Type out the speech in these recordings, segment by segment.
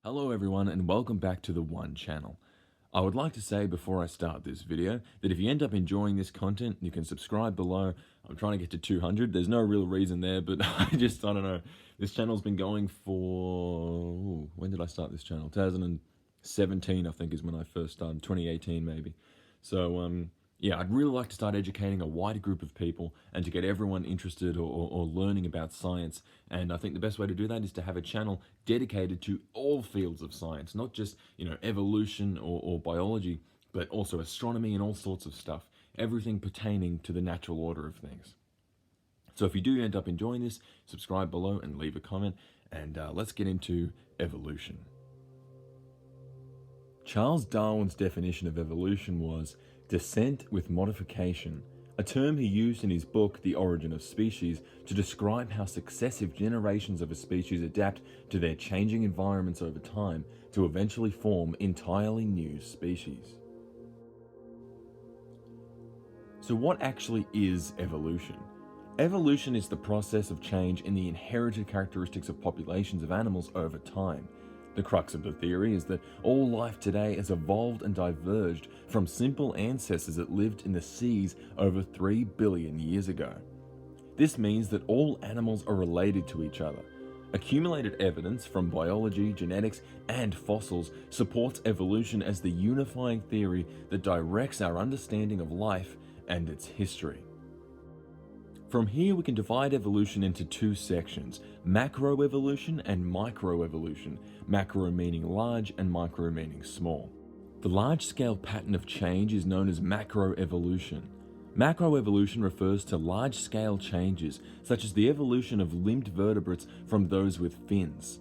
Hello everyone and welcome back to the O.N.E channel. I would like to say before I start this video that if you end up enjoying this content, you can subscribe below. I'm trying to get to 200. There's no real reason there, but I don't know. This channel's been going for, when did I start this channel? 2017 I think is when I first started, 2018 maybe. So yeah, I'd really like to start educating a wider group of people and to get everyone interested or learning about science. And I think the best way to do that is to have a channel dedicated to all fields of science, not just, evolution or biology, but also astronomy and all sorts of stuff, everything pertaining to the natural order of things. So if you do end up enjoying this, subscribe below and leave a comment, and let's get into evolution. Charles Darwin's definition of evolution was descent with modification, a term he used in his book The Origin of Species to describe how successive generations of a species adapt to their changing environments over time to eventually form entirely new species. So what actually is evolution? Evolution is the process of change in the inherited characteristics of populations of animals over time. The crux of the theory is that all life today has evolved and diverged from simple ancestors that lived in the seas over 3 billion years ago. This means that all animals are related to each other. Accumulated evidence from biology, genetics, and fossils supports evolution as the unifying theory that directs our understanding of life and its history. From here we can divide evolution into two sections, macroevolution and microevolution, macro meaning large and micro meaning small. The large-scale pattern of change is known as macroevolution. Macroevolution refers to large-scale changes, such as the evolution of limbed vertebrates from those with fins.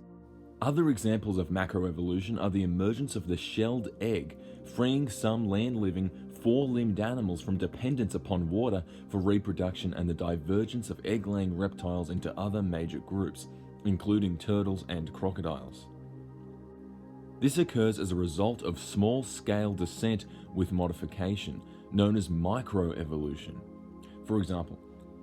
Other examples of macroevolution are the emergence of the shelled egg, freeing some land-living, four-limbed animals from dependence upon water for reproduction, and the divergence of egg-laying reptiles into other major groups, including turtles and crocodiles. This occurs as a result of small-scale descent with modification, known as microevolution. For example,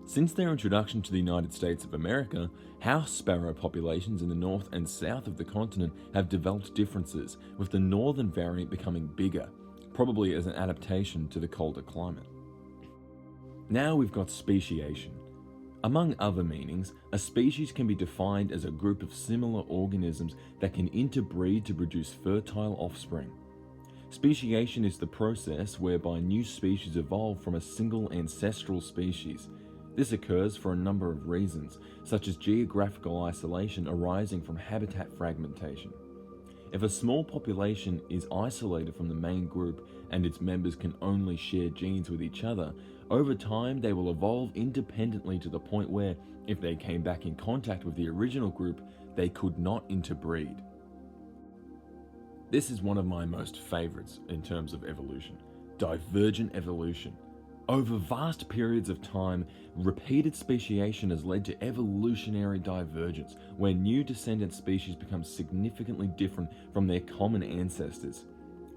since their introduction to the United States of America, house sparrow populations in the north and south of the continent have developed differences, with the northern variant becoming bigger, probably as an adaptation to the colder climate. Now we've got speciation. Among other meanings, a species can be defined as a group of similar organisms that can interbreed to produce fertile offspring. Speciation is the process whereby new species evolve from a single ancestral species. This occurs for a number of reasons, such as geographical isolation arising from habitat fragmentation. If a small population is isolated from the main group and its members can only share genes with each other, over time they will evolve independently to the point where, if they came back in contact with the original group, they could not interbreed. This is one of my most favorites in terms of evolution, divergent evolution. Over vast periods of time, repeated speciation has led to evolutionary divergence, where new descendant species become significantly different from their common ancestors.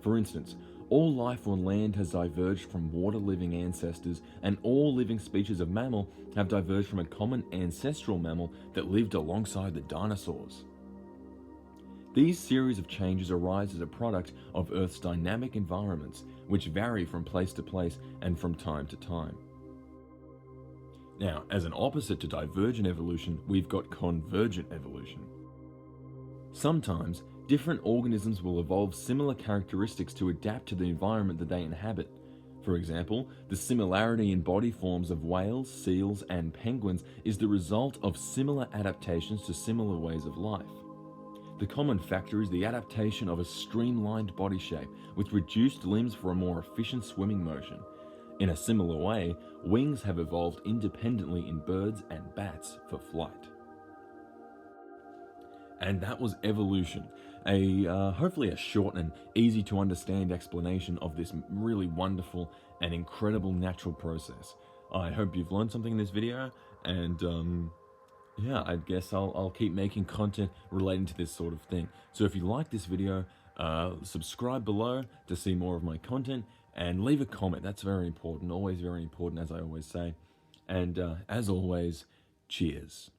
For instance, all life on land has diverged from water-living ancestors, and all living species of mammal have diverged from a common ancestral mammal that lived alongside the dinosaurs. These series of changes arise as a product of Earth's dynamic environments, which vary from place to place and from time to time. Now, as an opposite to divergent evolution, we've got convergent evolution. Sometimes, different organisms will evolve similar characteristics to adapt to the environment that they inhabit. For example, the similarity in body forms of whales, seals, and penguins is the result of similar adaptations to similar ways of life. The common factor is the adaptation of a streamlined body shape with reduced limbs for a more efficient swimming motion. In a similar way, wings have evolved independently in birds and bats for flight. And that was evolution, hopefully a short and easy to understand explanation of this really wonderful and incredible natural process. I hope you've learned something in this video, and yeah, I guess I'll keep making content relating to this sort of thing. So if you like this video, subscribe below to see more of my content, and leave a comment. That's very important, always very important, as I always say. And as always, cheers.